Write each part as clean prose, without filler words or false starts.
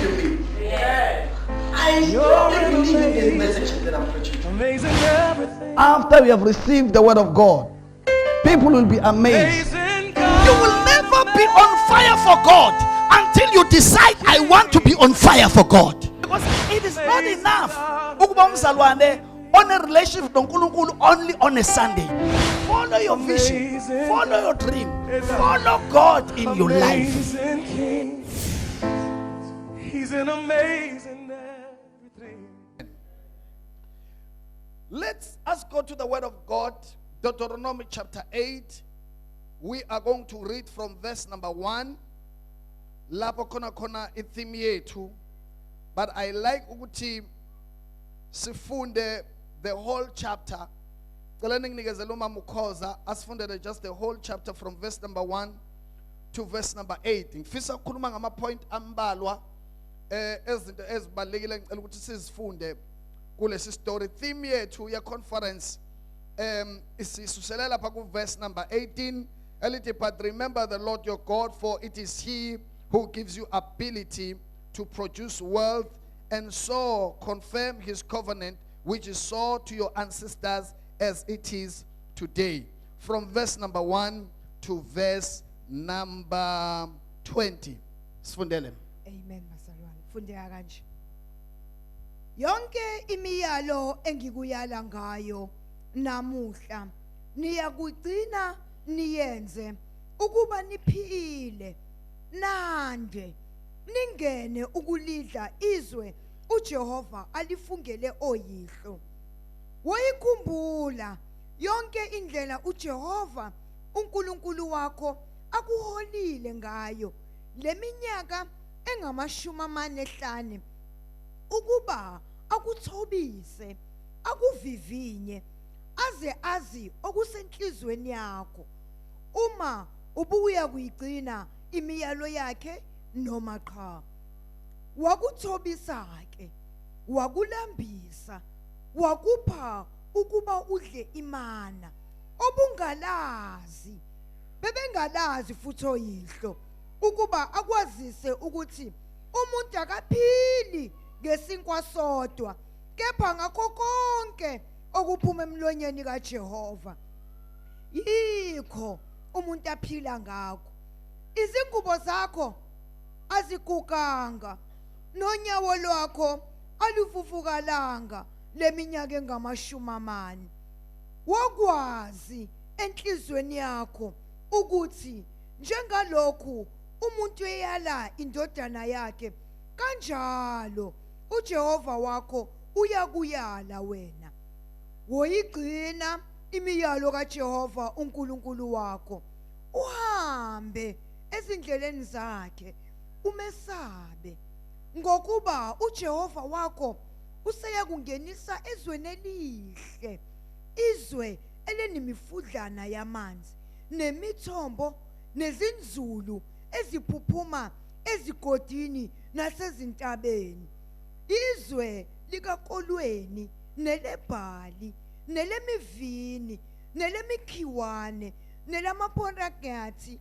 with me? I strongly believe in this message that I'm preaching. Amazing everything. After we have received the word of God, people will be amazed. Amazing You will never be on fire for God until you decide I want to be on fire for God. Because it is not enough ukuba umzalwane on a relationship with uNkulunkulu only on a Sunday. Follow your vision, follow your dream, follow God in your life. Amazing King. He's an amazing everything. Let us go to the word of God, Deuteronomy chapter 8. We are going to read from verse number 1. Lapho khona itheme yethu, but I like ukuthi sifunde the whole chapter. Cela ngingikezele uMama uKhoza asifundele just the whole chapter from verse number 1 to verse number 8. Ngifisa ukukhuluma ngama point ambalwa ezinto ezibalekile ngicela ukuthi sizifunde kulesi story. Theme yethu ye conference isisuselela lapha ku verse number 18 elithi, but remember the Lord your God, for it is he who gives you ability to produce wealth, and so confirm his covenant which is so to your ancestors as it is today. From verse number 1 to verse number 20. Sifundele. Amen bazalwane. Fundeka kanje. Yonke imiyalo engikuyala ngayo namuhla niyakugcina niyenze ukuba niphile nande ningene ukulidla izwe uJehova alifungele oyihlo. Woyikhumbula yonke indlela uJehova uNkulunkulu wakho akuholile ngayo leminyaka engama45 ukuba akuthobise akuvivinye aze azi okusenhlizweni yakho uma ubuya kuyigcina imiyalo yakhe noma cha. Wakuthobisa ke, wakulambisa, wakupha ukuba udle imana obungalazi bebengalazi futhi oyihlo ukuba akwazise ukuthi umuntu akaphili ngesinkwa sodwa kepha ngakho konke okuphuma emlonyeni kaJehova. Yikho umuntu aphila ngakho. Izingubo zakho aziguganga nonyawo lwakho aluvuvukalanga leminyaka engama40. Wakwazi enhlizweni yakho ukuthi njengalokhu umuntu eyala indodana yakhe kanjalo uJehova wakho uyakuyala wena. Woyigcina imiyalo kaJehova uNkulunkulu wakho, uhambe ezindleleni zakhe umesabe, ngokuba uJehova wakho useyakungenisa ezweni elihle, izwe elenimifudlana yamanzi nemithombo nezinzulu eziphuphuma ezigodini nasezintabeni, izwe likakolweni nelebhali nelemivini nelemikhiwane nelamaphoragathi,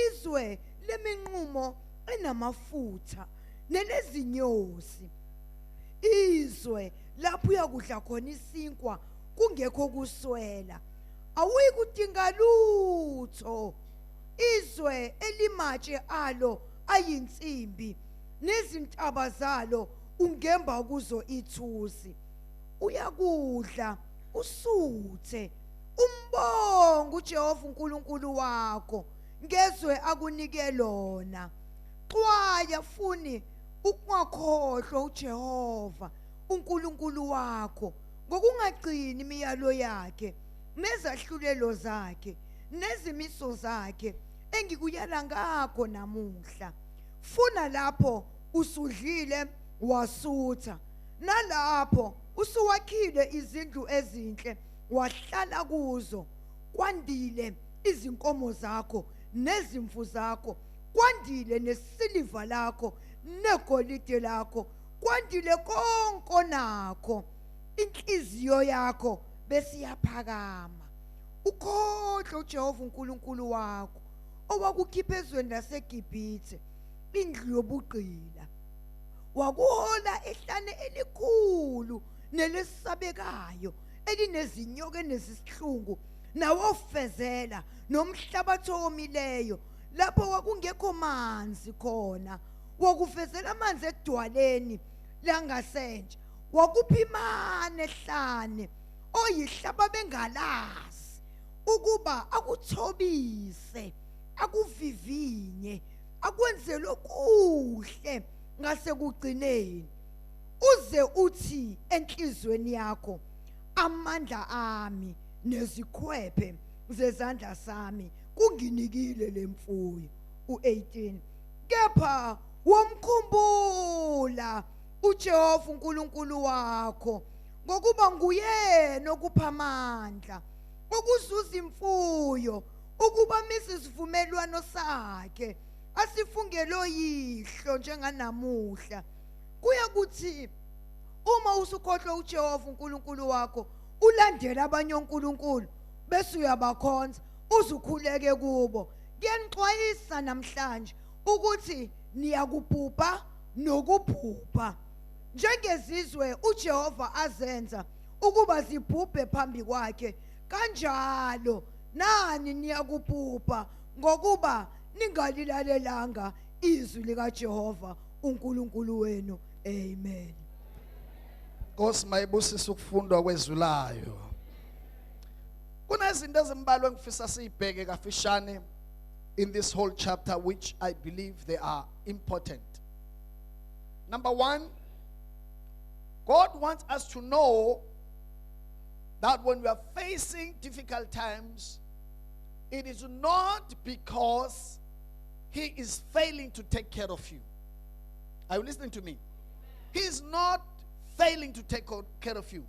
izwe leminqumo enamafutha nelezinyosi, izwe lapho uyakudla khona isinkwa kungekho kuswela, awuyikudinga lutho, izwe elimatshe alo ayinsimbi nezintaba zalo ungemba kuzo ithusi. Uyakudla usuthe umbonga uJehova uNkulunkulu wakho ngezwe akunike lona. Xwaya funi ukungakhohlwa uJehova uNkulunkulu wakho ngokungagcini imiyalo yakhe nezahlulelo zakhe nezimiso zakhe engikuyala ngakho namuhla. Funa lapho usudlile wasutha, nalapho usuwakhile izindlu ezinhle wahlala kuzo, kwandile izinkomo zakho nezimvu zakho, kwandile nesiliva lakho negolide lakho, kwandile konke nakho. Inhliziyo yakho besiyaphakama ukhohle uJehova uNkulunkulu wakho owakukhipha ezweni laseGibhithe, indlu yobugqila. wakuhola ehlane elikhulu nelesabekayo elinezinyoka enesisihlungu nawofezela nomhlabathi omileyo lapho wakungekho manzi khona wakufezela amanzi edwaleni langasentsha wakuphimana ehlane oyihlaba bengalazi ukuba akuthobise akuvivinye akwenze lokuhle ngasekugcineni uze uthi enhlizweni yakho amandla ami nezikhwephe zezandla sami kunginikile lemfuyo u18 kepha womkhumbula uJehova uNkulunkulu wakho ngokuba nguyena okupha amandla ukuzuza imfuyo ukuba misisivumelwano sakhe asifungelo yihlo njenganamuhla kuya kuthi uma usukhohlwa uJehova uNkulunkulu wakho ulandela abanye onkulunkulu bese uyabakhonza uzukhuleke kubo kuyanixwayisa namhlanje ukuthi niyakubhubha nokubhubha njengezizwe uJehova azenza ukuba zibhubhe phambi kwakhe kanjalo nani niyakubhubha ngokuba ningalilalelanga izwi likaJehova uNkulunkulu wenu. Amen. Nkosi mayibusise ukufundwa kwezwi layo. Kunezinto ezimbalwa engifisa siyibheke kafishane in this whole chapter which I believe they are important. Number one, God wants us to know that when we are facing difficult times, it is not because He is failing to take care of you. Are you listening to me? He is not failing to take care of you.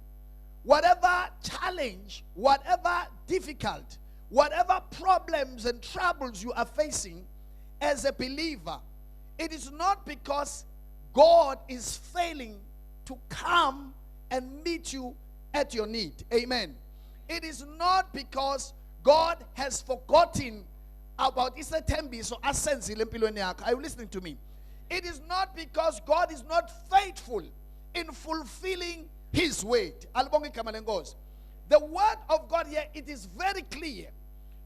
Whatever challenge, whatever difficult, whatever problems and troubles you are facing as a believer, it is not because God is failing to come and meet you at your need. Amen. It is not because God has forgotten about Isathembi so asenzile empilweni yakho. Are you listening to me? It is not because God is not faithful in fulfilling His word. The word of God here, it is very clear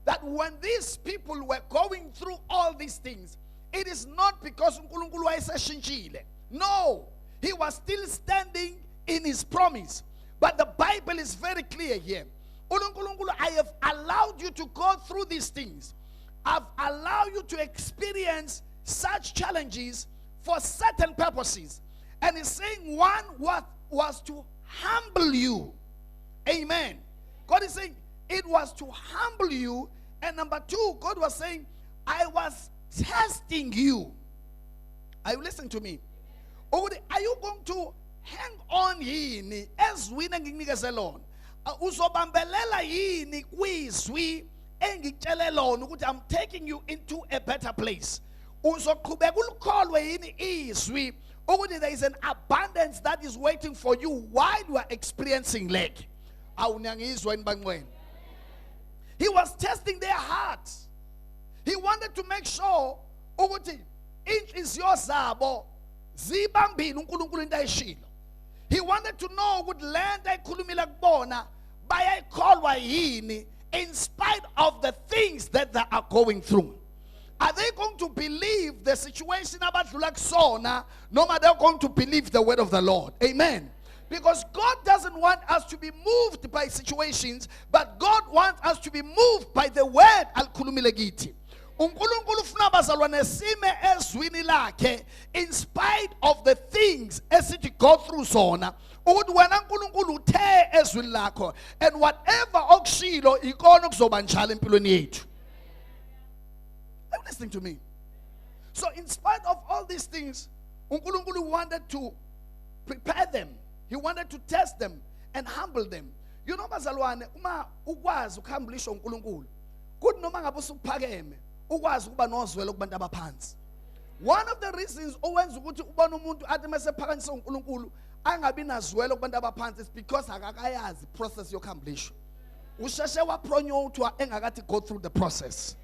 that when these people were going through all these things, it is not because uNkulunkulu wayesashintshile. No, He was still standing in His promise. But the Bible is very clear here. uNkulunkulu, I have allowed you to go through these things. I've allowed you to experience such challenges for certain purposes. And He's saying one was to humble you. Amen. God is saying it was to humble you. And number two, God was saying, I was testing you. Are you listening to me? Are you going to hang on yini ezwini engikunikeze lona? Uzobambelela yini kwizwi engikutshele lona ukuthi I'm taking you into a better place? Uzoqhubeka ulukholwe yini izwi ukuthi there is an abundance that is waiting for you while you are experiencing lack? Awunangizwa yini bangcwele? He was testing their hearts. He wanted to make sure ukuthi inhliziyo zabo zibambile uNkulunkulu into ayishilo. He wanted to know ukuthi lento ayikhulumile kubona bayayikholwa yini in spite of the things that they are going through. Are they going to believe the situation abadlula kusona noma they're going to believe the word of the Lord? Amen. Because God doesn't want us to be moved by situations, but God wants us to be moved by the word alikhulumile kithi. uNkulunkulu ufuna abazalwane sime ezwini lakhe in spite of the things esithi go through zona ukuthi wena uNkulunkulu uthe ezwini lakho and whatever okushilo ikona kuzoba njalo empilweni yethu. Are you listening to me? So in spite of all these things, uNkulunkulu wanted to prepare them. He wanted to test them and humble them. You know bazalwane, uma ukwazi ukuhambulisha uNkulunkulu kuthi noma ngabe usuphakeme ukwazi ukuba nozwelo kubantu abaphansi. One of the reasons owenza ukuthi ubone umuntu athi mase phakanyisa uNkulunkulu angabi nazwelo kubantu abaphansi is because akakayazi process yokuhambulisha. Usheshe wapronyotwa engakathi go through the process.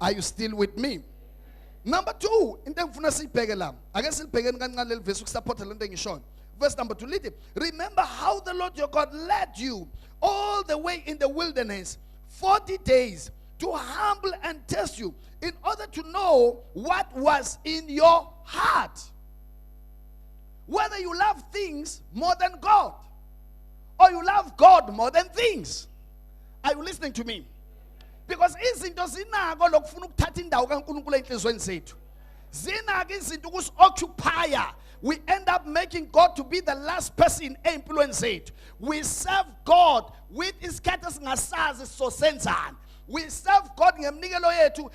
Are you still with me? Number 2, into engifuna siyibheke la. Ake silibhekeni kancane leli verse ukusupport lento engishoyo. Verse number 2, lithi, remember how the Lord your God led you all the way in the wilderness 40 days to humble and test you in order to know what was in your heart. Whether you love things more than God or you love God more than things. Are you listening to me? Because izinto zinako lokufuna ukuthatha indawo kaNkulunkulu enhlizweni zethu. Zinako izinto ukusi-occupy. We end up making God to be the last person empilweni zethu. We serve God with isikhathi esingasazi sosenzana. We serve God ngemnikelo yethu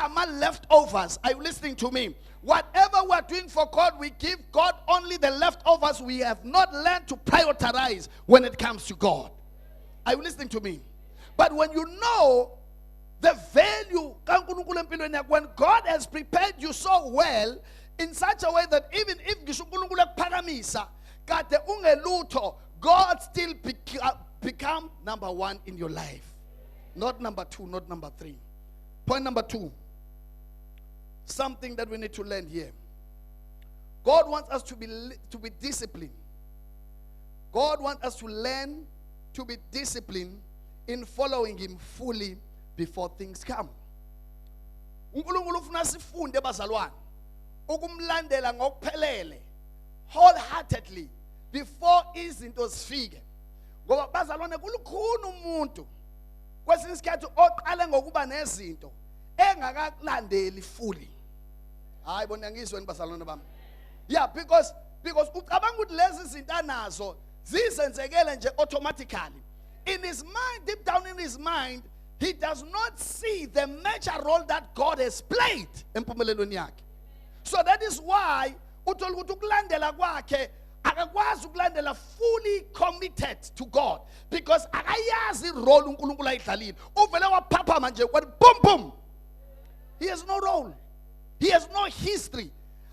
ama leftovers. Are you listening to me? Whatever we are doing for God, we give God only the leftovers. We have not learned to prioritize when it comes to God. Are you listening to me? But when you know the value kaNkulunkulu empilweni yakho, when God has prepared you so well in such a way that even if ngisho uNkulunkulu ekuphakamisa kade ungelutho, God still become number 1 in your life. Not number 2, not number 3. Point number 2. Something that we need to learn here. God wants us to be disciplined. God wants us to learn to be disciplined in following Him fully before things come. uNkulunkulu ufuna sifunde bazalwane ukumlandela ngokuphelele wholeheartedly before izinto zifike. Ngoba bazalwane kulukhulu umuntu kwesinye isikhathi oqale ngokuba nezinto engakalandeli fully. Hayi bona ngizweni bazalwane bami. Yeah, because ucabanga ukuthi lezi zinto anazo zizenzekele nje automatically. In his mind, deep down in his mind, he does not see the major role that God has played empumelelweni yakhe. So that is why uthola ukuthi ukulandela kwakhe akakwazi ukulandela fully committed to God, because akayazi role uNkulunkulu ayidlalile. Uvele waphaphama nje kwathi boom boom. He has no role. He has no history.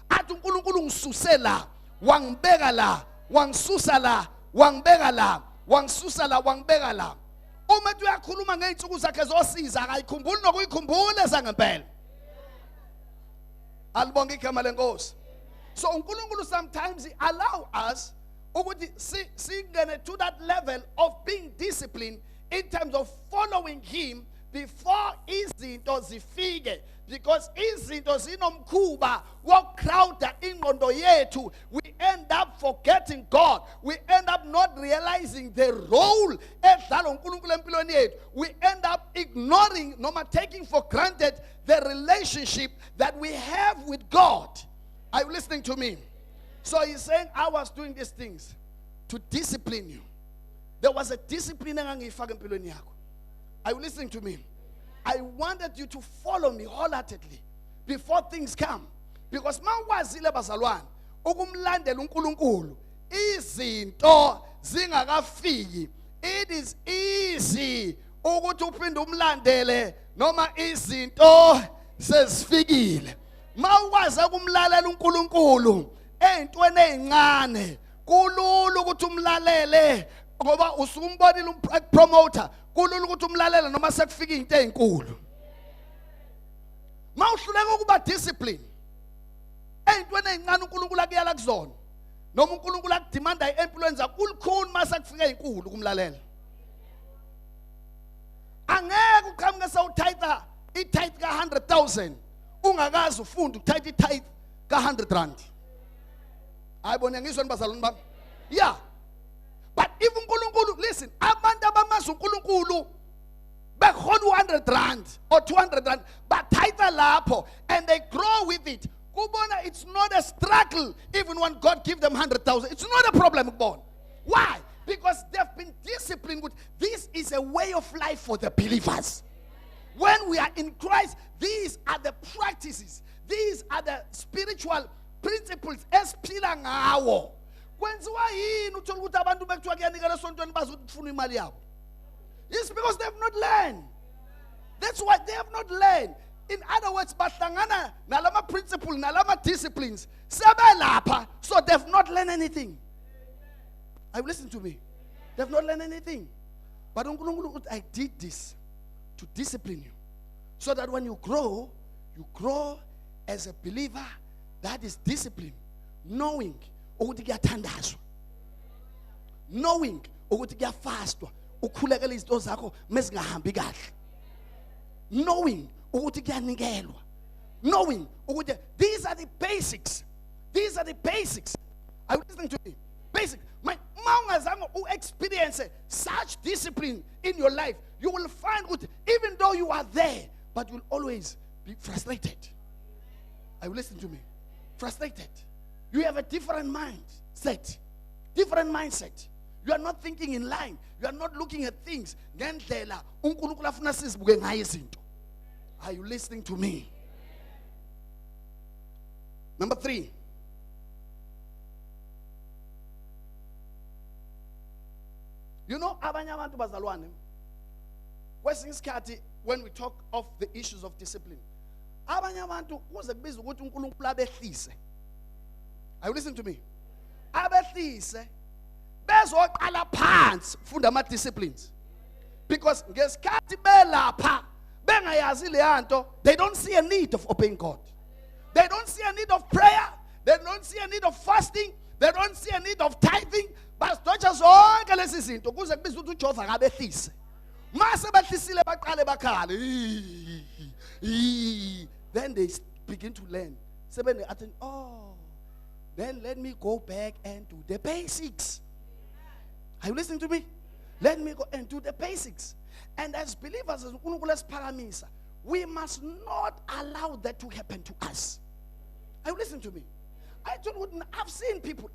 Athi uNkulunkulu ngisuse la, wangibeka la, wangisusa la, wangibeka la, wangisusa la, wangibeka la. Uma ethi uyakhuluma ngeinsuku zakhe zosiza akayikhumbuli nokuyikhumbula ezangempela. Alibonga igama lenkosi. So uNkulunkulu sometimes he allow us ukuthi singene to that level of being disciplined in terms of following him before izinto zifike, because izinto zinomkhuba wokucrowda ingqondo yethu. We end up forgetting God. We end up not realizing the role edlalwa uNkulunkulu empilweni yethu. We end up ignoring noma taking for granted the relationship that we have with God. Are you listening to me? So he's saying, I was doing these things to discipline you. There was a discipline engangiyifaka empilweni yakho. Are you listening to me? I wanted you to follow me wholeheartedly before things come. Because mawazile bazalwane ukumlandela uNkulunkulu izinto zingakafiki, it is easy ukuthi uphinde umlandele noma izinto sezifikile. Mawuwazi ukumlalela uNkulunkulu ezintweni ezincane kulula ukuthi umlalele, ngoba usumbonile promoter. Kulula ukuthi umlalele noma sekufika izinto ezinkulu. Mawuhluleka ukuba discipline ezintweni ezincane uNkulunkulu akuyala kuzona, noma uNkulunkulu akudemanda empilweni zakho kulukhulu mase kufika ezinkulu kumlalela. Angeke uqhamuke sewutitha itithe ka 100,000 ungakazi ufunda ukutitha itithe ka 100 rand. Ayibona ngizweni bazalwane bami. Yeah. But if uNkulunkulu, listen, abantu abamazi uNkulunkulu bekhona 100 rand or 200 rand batitha lapho and they grow with it. Kubona, it's not a struggle even when God gives them 100,000. It's not a problem kubona. Why? Because they've been disciplined with this is a way of life for the believers. When we are in Christ, these are the practices. These are the spiritual principles esiphila ngawo. Kwenziwa yini uthola ukuthi abantu bekuthiwa kuyanikela esontweni bazi ukuthi ufuna imali yabo? It's because they have not learned. That's why they have not learned. In other words, bahlangana nalama principles, nalama disciplines sebelapha, so they have not learned anything. Are you listening to me? They have not learned anything. But uNkulunkulu, I did this to discipline you, so that when you grow as a believer that is disciplined, knowing ukuthi kuyathandazwa, knowing ukuthi kuyafastwa, ukhulekela izinto zakho mezingahambi kahle, knowing ukuthi kuyanikelwa, knowing ukuthi these are the basics. These are the basics. Are you listening to me? Basic. My mangazango who experience such discipline in your life, you will find that even though you are there, but you'll always be frustrated. Are you listening to me? Frustrated. You have a different mindset. Different mindset. You are not thinking in line. You are not looking at things. Are you listening to me? Number 3. You know, abanye abantu bazalwane, kwesinye isikhathi when we talk of the issues of discipline, abanye abantu kuze kubiza ukuthi uNkulunkulu abehlise. Are you listening to me? Abehlise bezoqala phansi funda ama disciplines. Because ngesikhathi belapha bengayazi le yanto, they don't see a need of obeying God. They don't see a need of prayer. They don't see a need of fasting. They don't see a need of tithing. But zonke lezi zinto kuze kubiza ukuthi uJehova akabehlise. Mase behlisile baqale bakhale. Then they begin to learn. Then let me go back and do the basics. Are you listening to me? Let me go and do the basics. And as believers, as uNkulunkulu esiphakamisa, we must not allow that to happen to us. Are you listening to me? I've seen people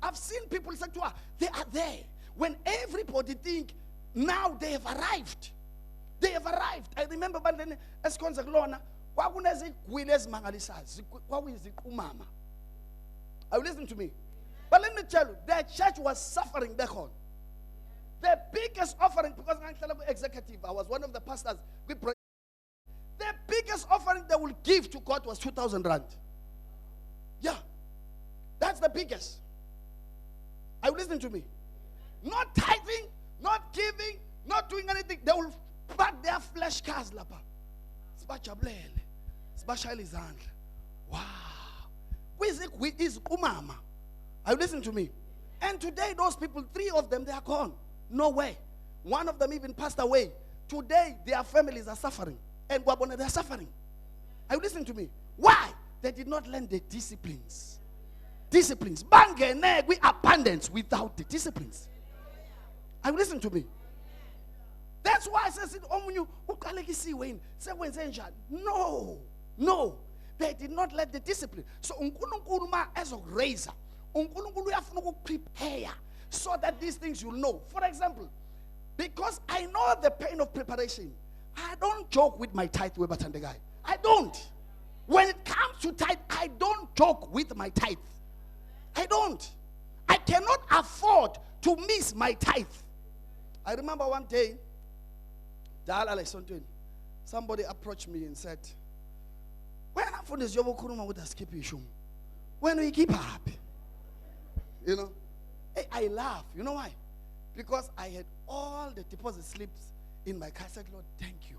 say to her, they are there. When everybody think now they have arrived. They have arrived. I remember back then, as Konzaglona, are you listening to me? But let me tell you, their church was suffering back home. The biggest offering, because I'm executive, I was one of the pastors. The biggest offering they will give to God was 2,000 rand. Yeah. That's the biggest. Are you listening to me? Not tithing, not giving, not doing anything. They will pack their flesh cars. Wow. With his umama. Are you listening to me? And today, those people, 3 of them, they are gone. No way. One of them even passed away. Today, their families are suffering. And Wabona, they are suffering. Are you listening to me? Why? They did not learn the disciplines. Disciplines. Bangene with abundance without the disciplines. Are you listening to me? That's why I said, no. They did not let the discipline. So uNkulunkulu ma as a raiser, uNkulunkulu uyafuna ukuprepare so that these things you'll know. For example, because I know the pain of preparation, I don't joke with my tithe guy. I don't. When it comes to tithe, I don't joke with my tithe. I don't. I cannot afford to miss my tithe. I remember one day, somebody approached me and said, when I'm for this job, when we keep up, you know, I laugh. You know why? Because I had all the deposit slips in my car. I said, Lord, thank you.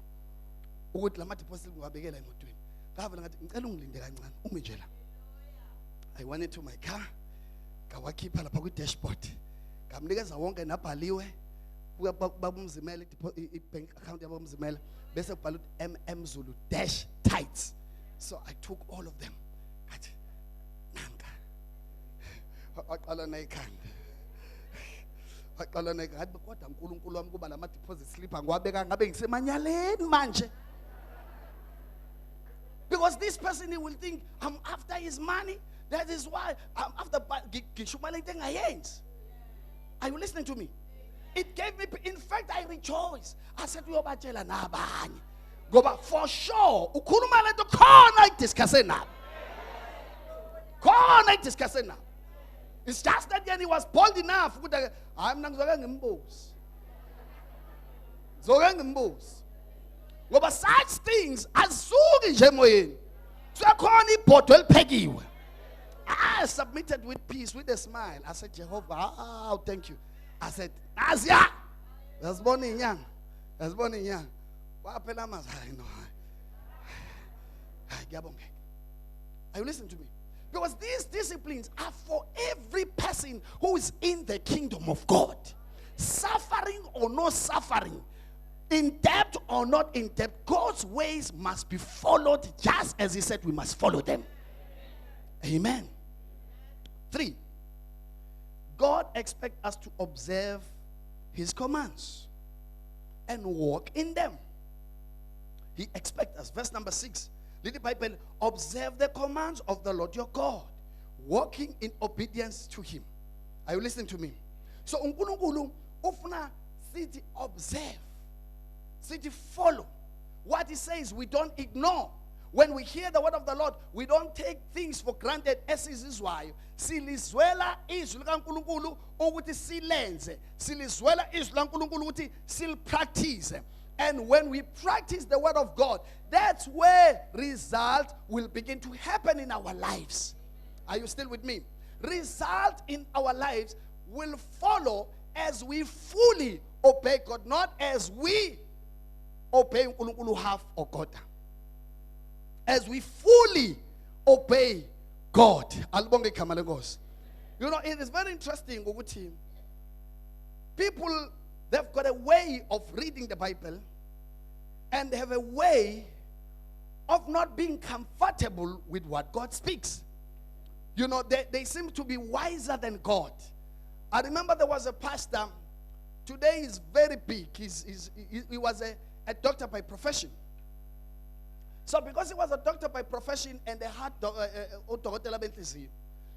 I went into my car. Kawakipa la pagu dashboard. Kamnigeza wonke nabhaliwe. Babumzimele bank account yabumzimele. Bese balut MM Zulu dash tights. So I took all of them. Waqala nayikhanda. Waqala nayikhanda kodwa uNkulunkulu wami kuba lama deposit slip angwabeka ngabe ngisemanyaleni manje. Because this person, he will think I'm after his money. That is why I'm after Gishumalite Ngayens. Are you listening to me? It gave me, in fact, I rejoice. I said to you, Bachela Nabany. Go back for sure. Ukurumale to corner discussing. Corner discussing. It's just that then he was bold enough. I'm not going to boast. Go back such things as soon as you so I submitted with peace, with a smile. I said, Jehovah, oh, thank you. I said, Asia, that's born in young. That's born in young. Are you listening to me? Because these disciplines are for every person who is in the kingdom of God. Suffering or no suffering, in debt or not in debt, God's ways must be followed just as he said we must follow them. Amen. 3, God expects us to observe his commands and walk in them. He expects us. Verse number 6. Read the Bible. Observe the commands of the Lord your God, walking in obedience to him. Are you listening to me? So uNkulunkulu ufuna sithi observe, sithi follow. What he says we don't ignore. When we hear the word of the Lord, we don't take things for granted. Esizizwayo silizwela izwi likaNkulunkulu ukuthi silenze, silizwela izwi likaNkulunkulu ukuthi silpractice. And when we practice the word of God, that's where result will begin to happen in our lives. Are you still with me? Result in our lives will follow as we fully obey God, not as we obey uNkulunkulu half or quarter. As we fully obey God. You know, it is very interesting. People, they've got a way of reading the Bible, and they have a way of not being comfortable with what God speaks. You know, they seem to be wiser than God. I remember there was a pastor. Today he's very big. He was a doctor by profession. So because he was a doctor by profession and they had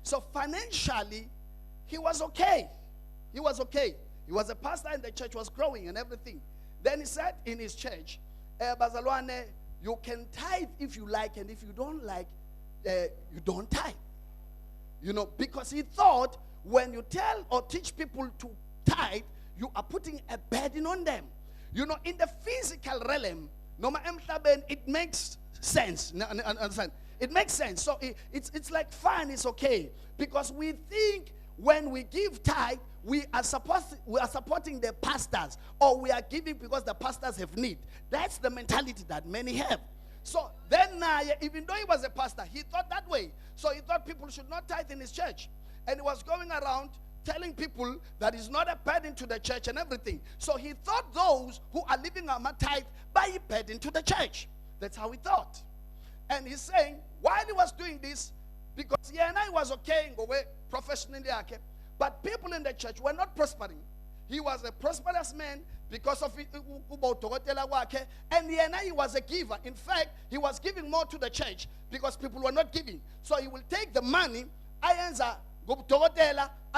so financially he was okay. He was okay. He was a pastor and the church was growing and everything. Then he said in his church, Bazalwane, you can tithe if you like, and if you don't like, you don't tithe. You know, because he thought when you tell or teach people to tithe, you are putting a burden on them. You know, in the physical realm, it makes sense. Understand? It makes sense. So it's like fine, it's okay. Because we think when we give tithe, we are supporting the pastors, or we are giving because the pastors have need. That's the mentality that many have. So then, even though he was a pastor, he thought that way. So he thought people should not tithe in his church. And he was going around telling people that is not a burden to the church and everything. So he thought those who are living on a tithe by a burden to the church. That's how he thought. And he's saying, while he was doing this, because he was okay in the way professionally, but people in the church were not prospering. He was a prosperous man because of it, and he was a giver. In fact, he was giving more to the church because people were not giving. So he will take the money, and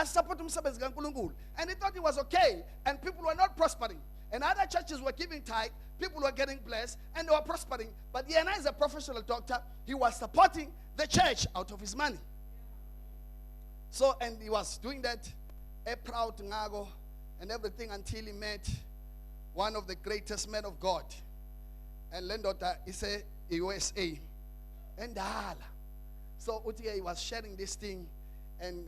support himself, and he thought he was okay, and people were not prospering. And other churches were giving tithe, people were getting blessed, and they were prospering. But Yana is a professional doctor. He was supporting the church out of his money. So, and he was doing that, a proud ngago and everything, until he met one of the greatest men of God. And Lendota is a USA. And so he was sharing this thing, and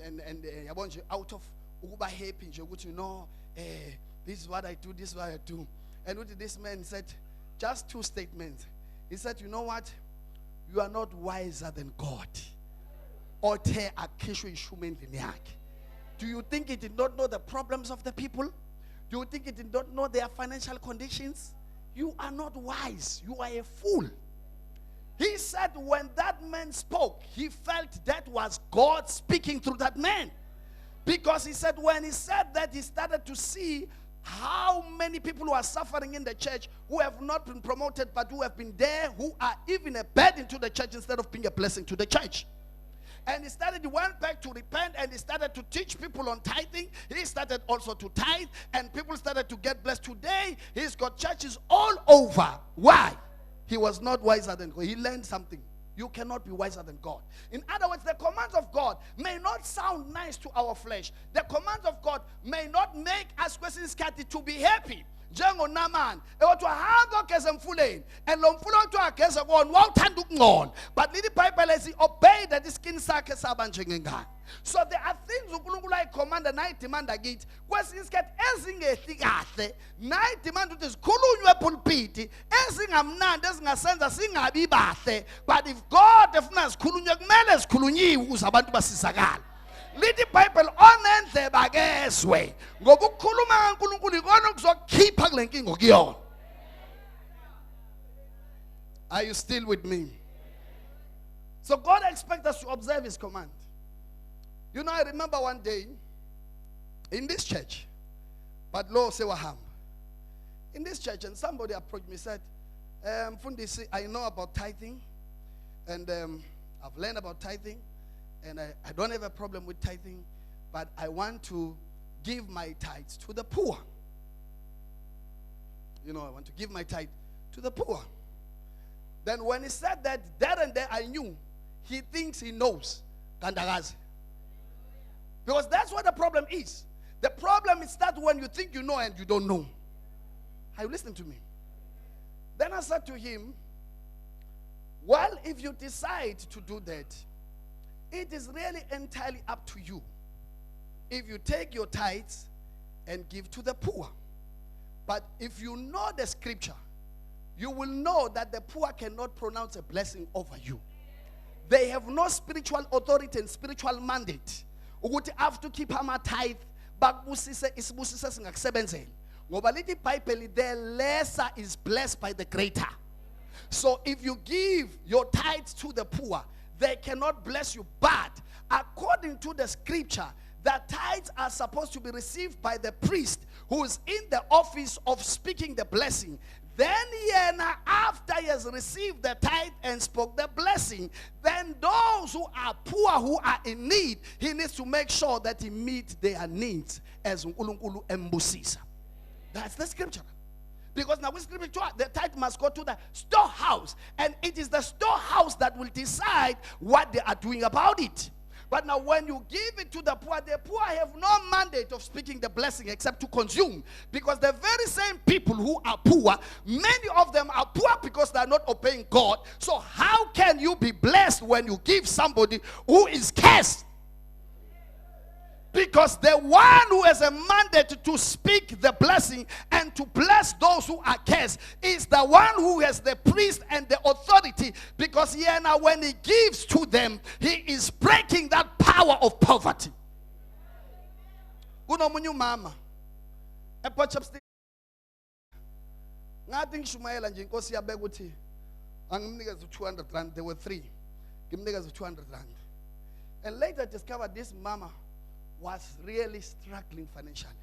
I want you out of Uba happy, you know, this is what I do, this is what I do. And what this man said, just 2 statements. He said, you know what? You are not wiser than God. Do you think he did not know the problems of the people? Do you think he did not know their financial conditions? You are not wise. You are a fool. He said when that man spoke, he felt that was God speaking through that man. Because he said when he said that, he started to see how many people who are suffering in the church, who have not been promoted, but who have been there, who are even a burden to the church instead of being a blessing to the church. And he went back to repent, and he started to teach people on tithing. He started also to tithe, and people started to get blessed. Today, he's got churches all over. Why? He was not wiser than God. He learned something. You cannot be wiser than God. In other words, the commands of God may not sound nice to our flesh. The commands of God may not make us to be happy. njengoNamani ewathi hamba ogeza emfuleni, and lo mfula othi ageza kuwona wawuthanda ukungcola, but lithi iBhayibheli lithi obey that iskin sakhe saba njengengane. So there are things uNkulunkulu ayicommanda nayi demanda kithi kwesinye isikhathi ezingehli kahle, nayi demand ukuthi zikhulunywe epulpiti ezingamnandi ezingasenza singabi bahle, but if God efuna zikhulunywe kumele zikhulunyiwe ukuze abantu basizakala. Lithi iBhayibheli onendleba kezwe, ngoba ukukhuluma kaNkulunkulu ikona okuzokukhipha kule nkinga okuyona. Are you still with me? So God expects us to observe his command. You know, I remember one day in this church, but lo sewahamba in this church, and somebody approached me, said, Mfundisi, I know about tithing, and I've learned about tithing, and I don't have a problem with tithing, but I want to give my tithes to the poor. You know, I want to give my tithe to the poor. Then when he said that, there and there I knew he thinks he knows Kandagazi. Because that's what the problem is. The problem is that when you think you know and you don't know. Are you listening to me? Then I said to him, well, if you decide to do that, it is really entirely up to you. If you take your tithes and give to the poor. But if you know the scripture, you will know that the poor cannot pronounce a blessing over you. They have no spiritual authority and spiritual mandate. Ukuthi have to keep ama tithe bakubusise isibusise singakusebenzeli. Ngoba lithi iBhayibheli the lesser is blessed by the greater. So if you give your tithes to the poor, they cannot bless you. But according to the scripture, the tithes are supposed to be received by the priest who is in the office of speaking the blessing. Then Yena, after he has received the tithe and spoke the blessing, then those who are poor, who are in need, he needs to make sure that he meets their needs as uNkulunkulu embusisa. That's the scripture. Because now with scripture, the tithe must go to the storehouse, and it is the storehouse that will decide what they are doing about it. But now when you give it to the poor have no mandate of speaking the blessing except to consume. Because the very same people who are poor, many of them are poor because they are not obeying God. So how can you be blessed when you give somebody who is cursed? Because the one who has a mandate to speak the blessing and to bless those who are cursed is the one who has the priest and the authority. Because now when he gives to them, he is breaking that power of poverty. Kunomunye mama ePotchefstroom ngathi ngishumayela nje inkosi yabeka ukuthi angimnikeze 200 rand. There were 3. Ngimnikeze 200 rand. And later discovered this mama was really struggling financially.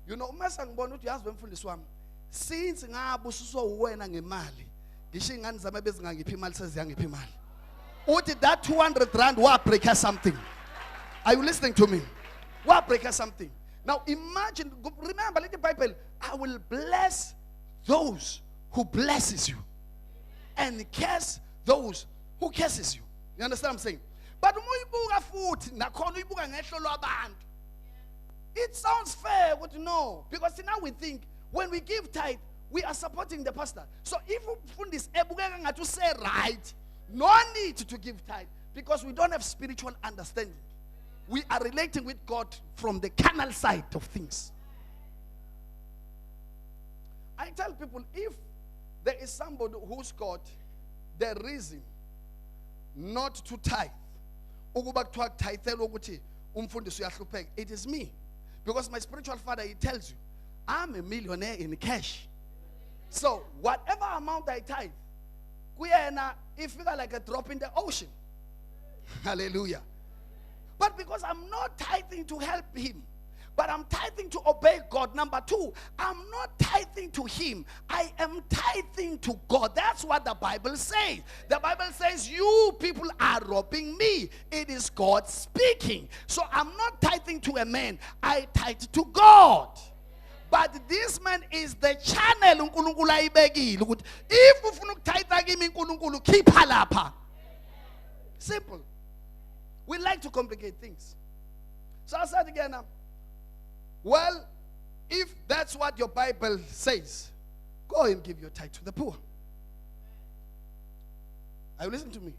You know, uma sangibona ukuthi yazi wemfundisi wami, since ngabusiso wena ngemali, ngisho ingane zami bezingangiphi imali seziyangiphi imali. Uthi that 200 rand wa break her something. Are you listening to me? Wa break her something. Now imagine, remember in the Bible, I will bless those who blesses you and curse those who curses you. You understand what I'm saying? But it sounds fair, but no. Because now we think when we give tithe, we are supporting the pastor. So if we put this to say right, no need to give tithe because we don't have spiritual understanding. We are relating with God from the carnal side of things. I tell people, if there is somebody who's got the reason not to tithe, it is me. Because my spiritual father, he tells you, I'm a millionaire in cash. So whatever amount I tithe, it feels like a drop in the ocean. Hallelujah. But because I'm not tithing to help him, but I'm tithing to obey God. Number 2, I'm not tithing to him. I am tithing to God. That's what the Bible says. The Bible says, you people are robbing me. It is God speaking. So I'm not tithing to a man. I tithe to God. But this man is the channel. If you tithe, keep halapa. Simple. We like to complicate things. So I said again, well, if that's what your Bible says, go and give your tithe to the poor. Are you listening to me?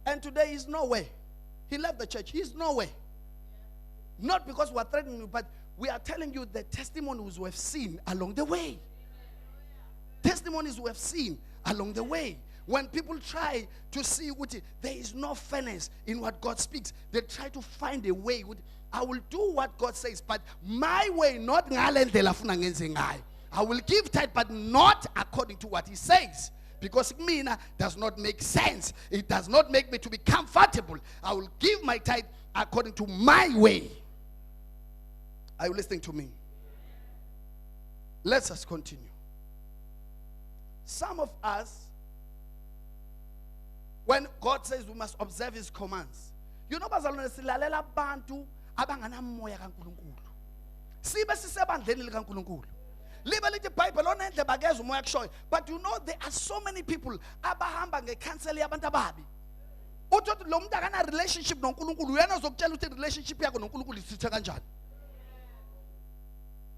And today he's nowhere. He left the church. He's nowhere. Not because we are threatening you, but we are telling you the testimonies we have seen along the way. Testimonies we have seen along the way. When people try to see what there is no fairness in what God speaks, they try to find a way. I will do what God says, but my way, not I will give tithe, but not according to what He says. Because mina does not make sense. It does not make me to be comfortable. I will give my tithe according to my way. Are you listening to me? Let us continue. Some of us, when God says we must observe His commands, you know, bazalwane silalela abantu abanganamoya kaNkulunkulu. Sibe sisebandleni likaNkulunkulu. Libe lithi iBhayibheli onendle bageza umoya kushoyo. But you know there are so many people abahamba ngekhanseli yabantu ababi. Uthi lo muntu akana relationship noNkulunkulu, uyena uzokutshela ukuthi relationship yakho noNkulunkulu isithe kanjani.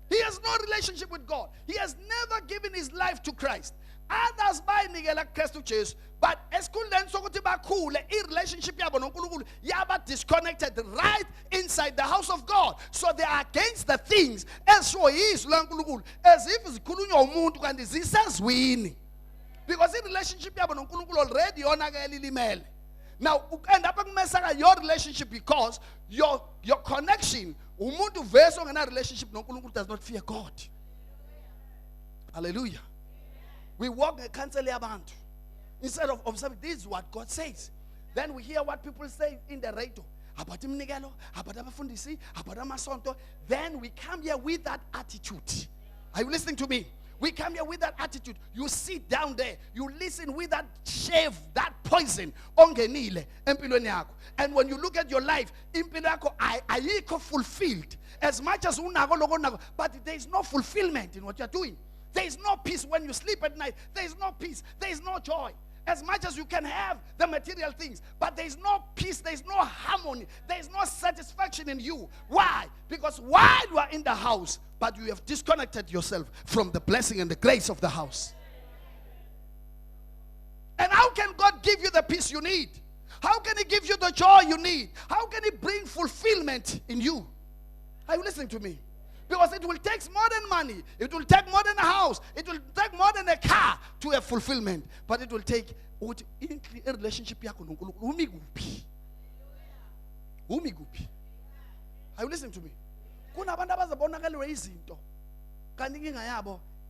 He has no relationship with God. He has never given his life to Christ. Others bayinikela kuKristu Jesu, but esikhundleni sokuthi bakhule i-relationship yabo noNkulunkulu yaba disconnected right inside the house of God. So they are against the things esho yizwi laNkulunkulu as if zikhulunywa umuntu kanti zisezwini. Because i-relationship yabo noNkulunkulu already yonakele ilimele. Now you end up kumesaka your relationship because your connection, umuntu vese ongena relationship noNkulunkulu does not fear God. Hallelujah. We walk a cancel yabantu instead of observing this is what God says. Then we hear what people say in the radio about imnikelo, about abafundisi, about amasonto. Then we come here with that attitude. Are you listening to me? We come here with that attitude. You sit down there. You listen with that shave, that poison. Ongenile empilweni yakho. And when you look at your life, impilo yakho ayikho fulfilled. As much as unako lokho nako, but there is no fulfillment in what you are doing. There is no peace when you sleep at night. There is no peace. There is no joy. As much as you can have the material things, but there is no peace, there is no harmony, there is no satisfaction in you. Why? Because while you are in the house, but you have disconnected yourself from the blessing and the grace of the house. And how can God give you the peace you need? How can He give you the joy you need? How can He bring fulfillment in you? Are you listening to me? Because it will take more than money. It will take more than a house. It will take more than a car to have fulfillment. But it will take a relationship. Are you listening to me?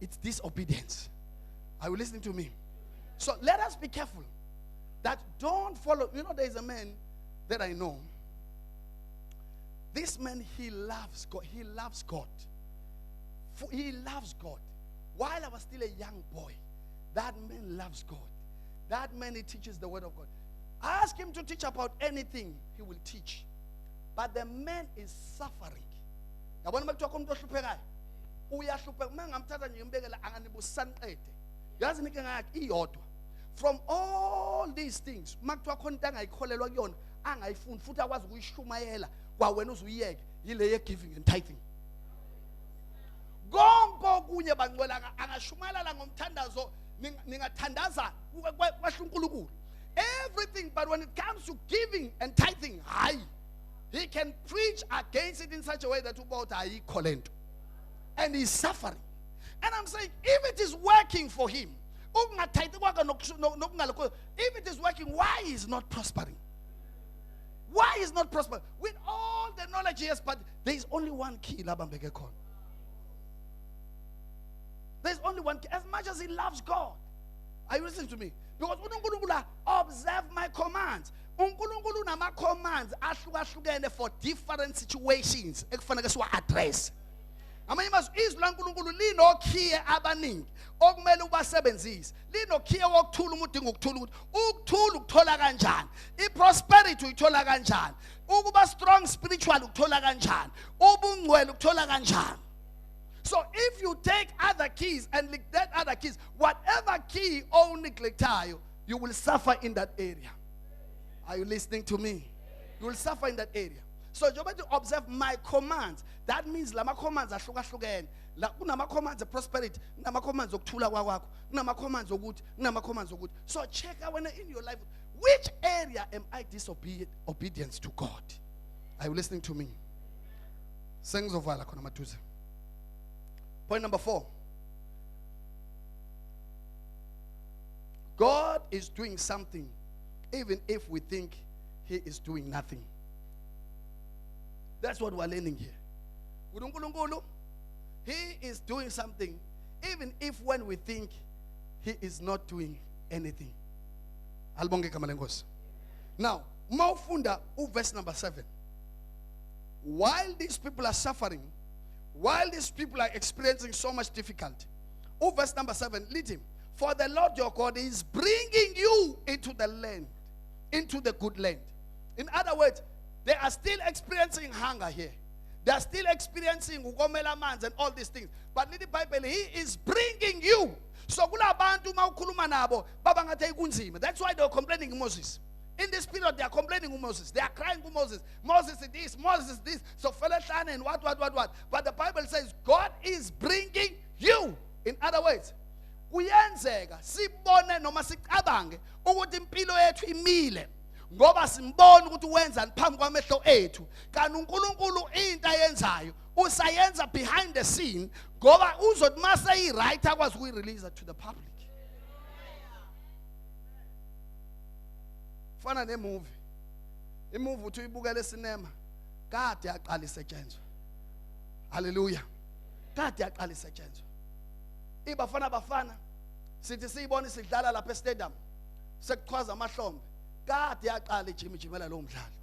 It's disobedience. Are you listening to me? So let us be careful that don't follow. You know, there is a man that I know. This man, he loves God. He loves God. He loves God. While I was still a young boy, that man loves God. That man, he teaches the word of God. Ask him to teach about anything, he will teach. But the man is suffering. From all these things, giving and tithing. Everything, but when it comes to giving and tithing, he can preach against it in such a way that and he's suffering. And I'm saying, if it is working for him, if it is working, why is not prospering? Why is not prospering? With all the knowledge he has, but there is only one key. There's only one key. As much as he loves God. Are you listening to me? Because observe my commands. My commands are for different situations. Address. Amanyama izwi laNkulunkulu linokhiye abaningi okumele ubasebenzise. Linokhiye wokuthula umuntu ngokuthula ukuthi ukuthula ukuthola kanjani? Iprosperity uyithola kanjani? Ukuba strong spiritual ukuthola kanjani? Ubungcwele ukuthola kanjani? So if you take other keys and neglect other keys, whatever key or neglectayo, you will suffer in that area. Are you listening to me? You will suffer in that area. So you better observe my commands. That means lama commands ahlukahlukene. La kunama commands of prosperity, kunama commands okuthula kwakho, kunama commands ukuthi, kunama commands ukuthi. So check out when in your life, which area am I disobedience to God? Are you listening to me? Sengizovala khona maduze. Point number 4. God is doing something even if we think he is doing nothing. That's what we're learning here. uNkulunkulu, he is doing something even if when we think he is not doing anything. Alibonge igama lenkosi. Now, mawufunda verse number 7. While these people are suffering, while these people are experiencing so much difficulty, verse number 7, lead him. For the Lord your God is bringing you into the land, into the good land. In other words, they are still experiencing hunger here. They are still experiencing ukomela manzi and all these things. But in the Bible, he is bringing you. So kulabantu mawukhuluma nabo baba ngathi kunzima. That's why they are complaining to Moses. In this period, they are complaining to Moses. They are crying to Moses. Moses is this, Moses is this. So fellowship and what. But the Bible says God is bringing you. In other words, kuyenzeka sibone noma sicabange ukuthi impilo yethu imile ngoba simbona ukuthi wenzani phambi kwamehlo ethu kanti uNkulunkulu into ayenzayo usayenza behind the scene ngoba uzothi mase right akwazi ukuyirelease to the public. Fana nemovie. Imovie uthi uyibukele esinema kade yaqala isetshenzwa. Hallelujah. Kade yaqala isetshenzwa. Ibafana bafana sithi siyibona sidlala lapha e-stadium sekuchwaza amahlombe kade yaqala ijimijimela lo mdlalo.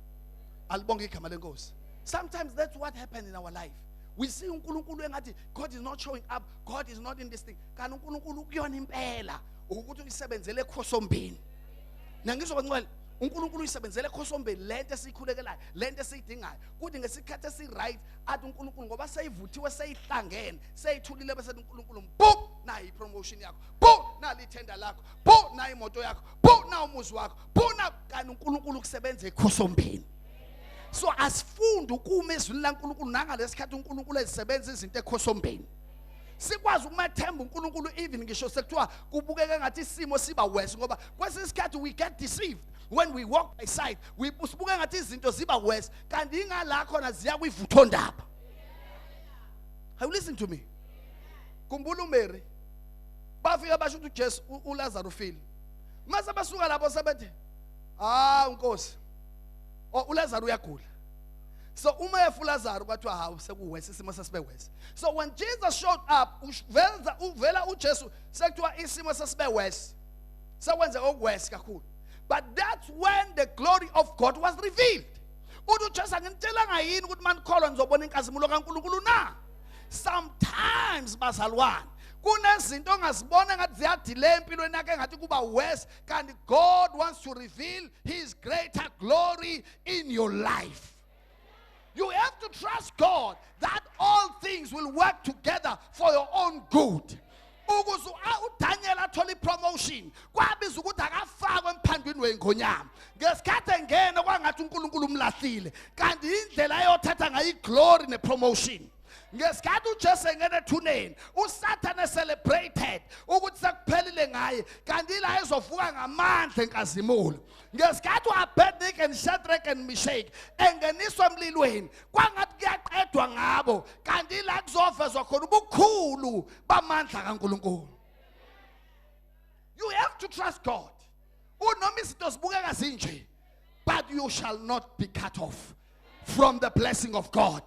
Alibonge igama lenkosi. Sometimes that's what happens in our life. We see uNkulunkulu engathi God is not showing up, God is not in this thing. Kanti uNkulunkulu kuyona impela ukuthi uyisebenzele ekhosombeni. Nangizwa kancane uNkulunkulu uyisebenzele ekhosombeni lento esikhulekelayo, lento esiyidingayo. Kuthi ngesikhathi esi-right athi uNkulunkulu ngoba seyivuthiwe seyihlangene, seyithulile bese uNkulunkulu boom na ipromotion yakho, boom na lithenda lakho, boom na imoto yakho, boom na umuzi wakho, boom na kanti uNkulunkulu kusebenza ekhosombeni. So asifunde ukuma ezwini laNkulunkulu nangalesikhathi uNkulunkulu ezisebenza izinto ekhosombeni. Sikwazi ukumathemba uNkulunkulu even ngisho sekuthiwa kubukeka ngathi isimo siba worse ngoba kwesinye isikhathi we get deceived when we walk by sight. We sibuke ngathi izinto ziba worse kanti ingala khona ziya kwivutho ndaba. Have you listened to me? Kumbula uMary bafika basho ukuthi uJesu uLazarus ufile. Mase basuka lapho sebethi uNkosi uLazarus uyagula. So uma uLazarus kwathiwa hawu sekuwese isimo sesibe wese. So when Jesus showed up uvela uJesu sekuthiwa isimo sesibe wese. Sekwenze okuwese kakhulu. But that's when the glory of God was revealed. Uthi uJesu angintshela yini ukuthi manikholwa nizobona inkazimulo kaNkulunkulu na? Sometimes bazalwane kunezinto ongazibona ngathi ziyadelay empilweni yakhe ngathi kuba worse kanti God wants to reveal his greater glory in your life. You have to trust God that all things will work together for your own good. Ukuze uDaniel athole promotion kwabiza ukuthi akafakwe emphandweni weNgonyama ngesikhathi engena kwangathi uNkulunkulu umlahlile kanti indlela ayothatha ngayo iglory nepromotion. Ngesikhathi uJesu engena ethuneni uSathane celebrated ukuthi sekuphelile ngaye kanti la ezovuka ngamandla enkazimulo. Ngesikhathi uAbednego and Shadrach and Meshach engeniswa emlilweni kwangathi kuyaqedwa ngabo kanti la kuzovezwa khona ubukhulu bamandla kaNkulunkulu. You have to trust God. Unoma izinto zibukeka zinje but you shall not be cut off from the blessing of God.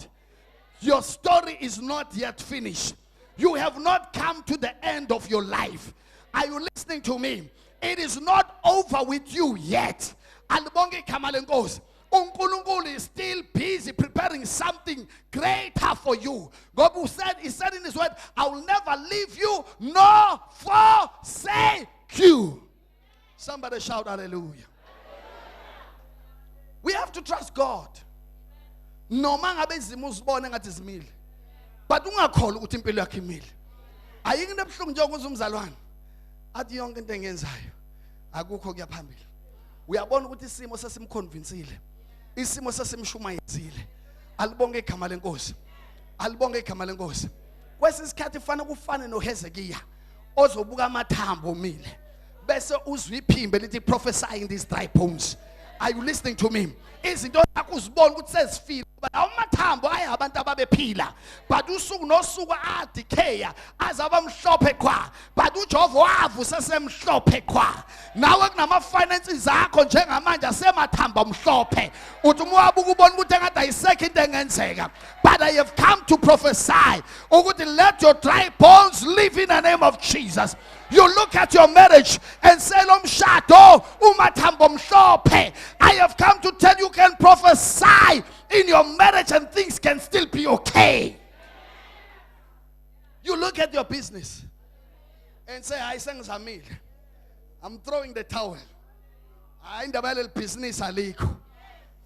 Your story is not yet finished. You have not come to the end of your life. Are you listening to me? It is not over with you yet. Alibonge igama lenkosi. uNkulunkulu is still busy preparing something greater for you. God he said in his word, I will never leave you nor forsake you. Somebody shout hallelujah. We have to trust God. Noma ngabe izimo uzibone ngathi zimile but ungakholwa ukuthi impilo yakhe imile. Ayikho into ebuhlungu nje ukuzwa umzalwane athi yonke into engenzayo akukho kuyaphambili. Uyabona ukuthi isimo sesimconvincile, isimo sesimshumayezile Alibonge igama lenkosi. Alibonge igama lenkosi. Kwesisikhathi fanele kufane noHezekiah ozobuka amathambo omile. Bese uzwe iphimbo lithi prophesying these dry bones. Are you listening to me? Izinto zakho uzibona ukuthi sezifile ngoba lawo mathambo ayabantu ababephila, but usuku nosuku adicaya azaba mhlophe qha, but uJehova wavusa semhlophe qha. Nawe kunama finances zakho njengamanje asemathamba mhlophe, uthi umwabuka ubona ukuthi engathi ayisekho into engenzeka, but I have come to prophesy ukuthi let your dry bones live in the name of Jesus. You look at your marriage and say, Lomshado, umathambo mhlophe. I have come to tell you can prophesy in your marriage and things can still be okay. You look at your business and say, I'm throwing the towel. I indaba business alikho.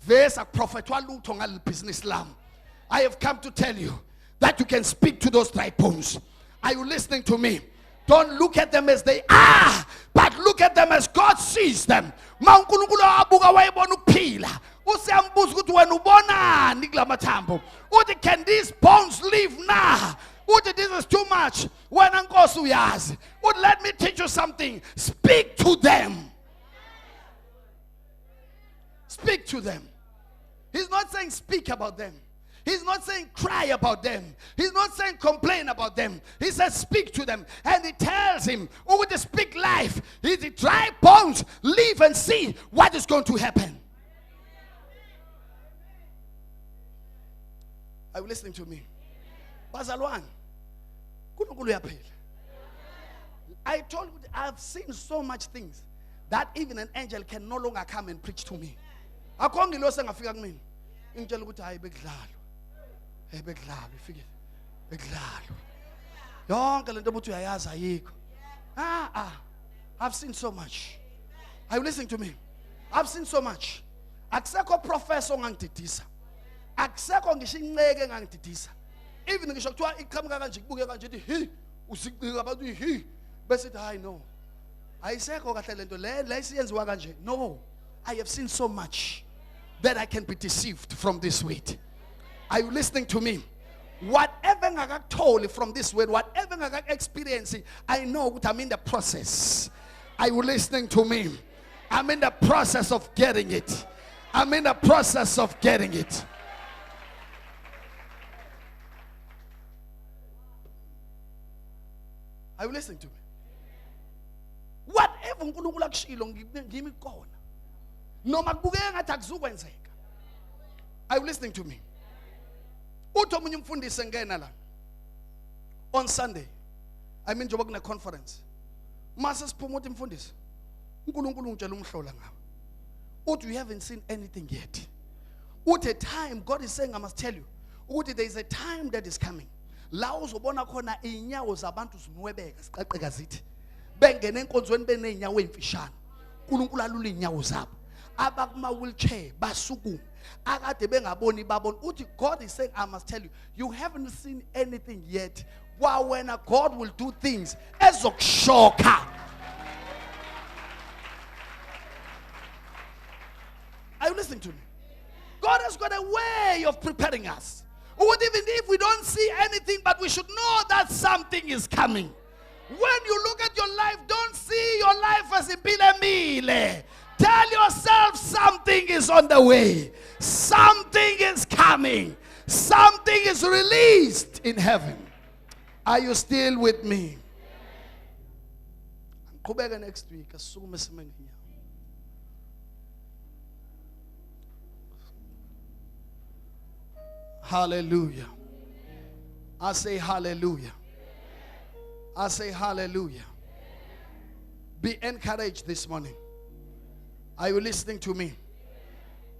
Vesa prophetwa lutho ngal business lam. I have come to tell you that you can speak to those dry bones. Are you listening to me? Don't look at them as they are, but look at them as God sees them. Mawunkulunkulu abuka wayibona ukuphila. Usiyambuza ukuthi wena ubonani kulamatambo? Uthi can these bones live now? Uthi this is too much. Wena Nkosi uyazi. Uthi let me teach you something. Speak to them. Speak to them. He's not saying speak about them. He's not saying cry about them. He's not saying complain about them. He says speak to them. And he tells him, oh, with the speak life, he the dry bones, live and see what is going to happen. Are you listening to me? Bazalwane, kuNkulunkulu uyaphila. I told you I've seen so much things that even an angel can no longer come and preach to me. Akho ngilose ngafika kumina. Ngitshela ukuthi hayi bekudlalo. Hey bekudlalo ifike. Bekudlalo. Yonke lento obuthi uyayazi ayikho. I've seen so much. Are you listening to me? I've seen so much. Akusekho professor ongangididisa. Akusekho ngisho inceke engangididisa. Even ngisho kuthiwa iqhamuka kanje kubuke kanje ithi hi usiqika abantu hi bese ithi hayi no. Ayisekho kahle lento le siyenziwa kanje. No. I have seen so much that I can be deceived from this weight. Are you listening to me? Whatever I got told from this word, whatever I got experiencing, I know what I'm in the process. Are you listening to me? I'm in the process of getting it. I'm in the process of getting it. Are you listening to me? Whatever uNkulunkulu akushilo ngimi khona. Noma kubukeka ngathi akuzukwenzeka. Are you listening to me? Uthi omunye umfundisi ngena la on Sunday. I mean njengoba kune conference. Mase siphuma uthi mfundisi. uNkulunkulu ungitshela umhlola ngawe. Uthi you haven't seen anything yet. Uthi a time God is saying I must tell you. Uthi there is a time that is coming. La uzobona khona inyawo zabantu zinwebeka siqaqeka zithi. Bengena enkonzweni benenyawo emfishane. uNkulunkulu alula inyawo zabo. Abakuma wheelchair basukume. Akade bengaboni babona. Uthi God is saying I must tell you, you haven't seen anything yet. When God will do things ezokushoka. Are you listening to me? God has got a way of preparing us. Even if we don't see anything, but we should know that something is coming. When you look at your life, don't see your life as impile mile. Tell yourself something is on the way. Something is coming. Something is released in heaven. Are you still with me? Qhubeka next week asukume simenge nyawo. Hallelujah. I say hallelujah. I say hallelujah. Be encouraged this morning. Are you listening to me?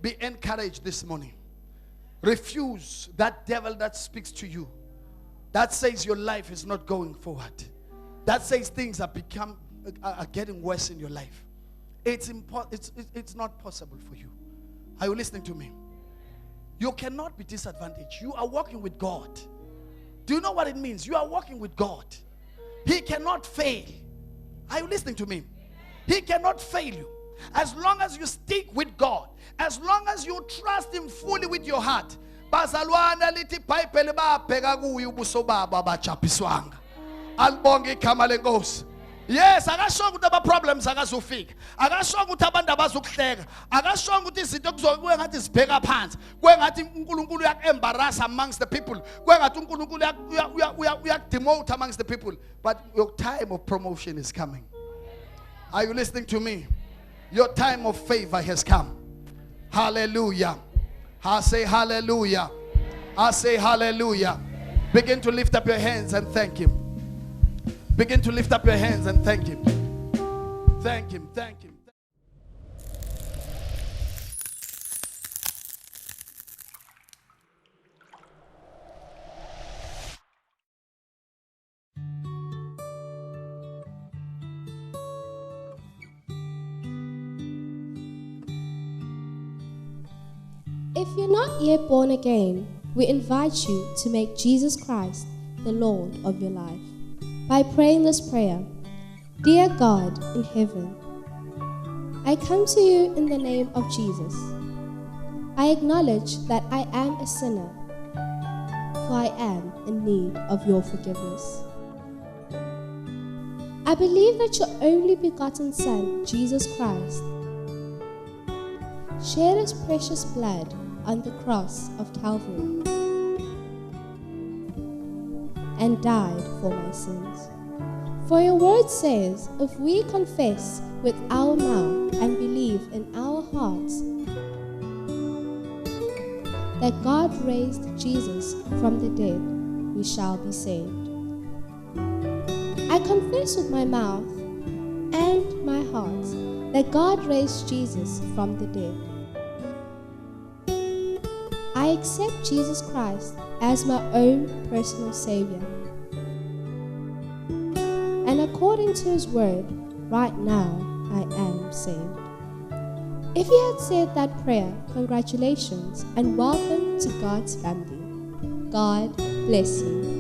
Be encouraged this morning. Refuse that devil that speaks to you, that says your life is not going forward, that says things are getting worse in your life. It's not possible for you. Are you listening to me? You cannot be disadvantaged. You are walking with God. Do you know what it means? You are walking with God. He cannot fail. Are you listening to me? He cannot fail you. As long as you stick with God, as long as you trust Him fully with your heart, bazalwane lithi iBhayibheli babheka kuye ubuso babo abajabhiswanga. Alibonge igama lenkosi. Yes, akasho ukuthi ama problems akazofika. Akasho ukuthi abantu abazokuhleka. Akasho ukuthi izinto kuzokuwe ngathi sibheka phansi. Kuwe ngathi uNkulunkulu uyak-embarrass amongst the people. Kuwe ngathi uNkulunkulu uyak-demote amongst the people. But your time of promotion is coming. Are you listening to me? Your time of favor has come. Hallelujah. I say hallelujah. I say hallelujah. Begin to lift up your hands and thank him. Begin to lift up your hands and thank him. Thank him. Thank him. If you're not yet born again, we invite you to make Jesus Christ the Lord of your life by praying this prayer. Dear God in heaven, I come to you in the name of Jesus. I acknowledge that I am a sinner, for I am in need of your forgiveness. I believe that your only begotten Son, Jesus Christ, shed his precious blood on the cross of Calvary and died for my sins. For your word says, if we confess with our mouth and believe in our hearts that God raised Jesus from the dead, we shall be saved. I confess with my mouth and my heart that God raised Jesus from the dead. I accept Jesus Christ as my own personal Savior. And according to His word, right now I am saved. If you had said that prayer, congratulations and welcome to God's family. God bless you.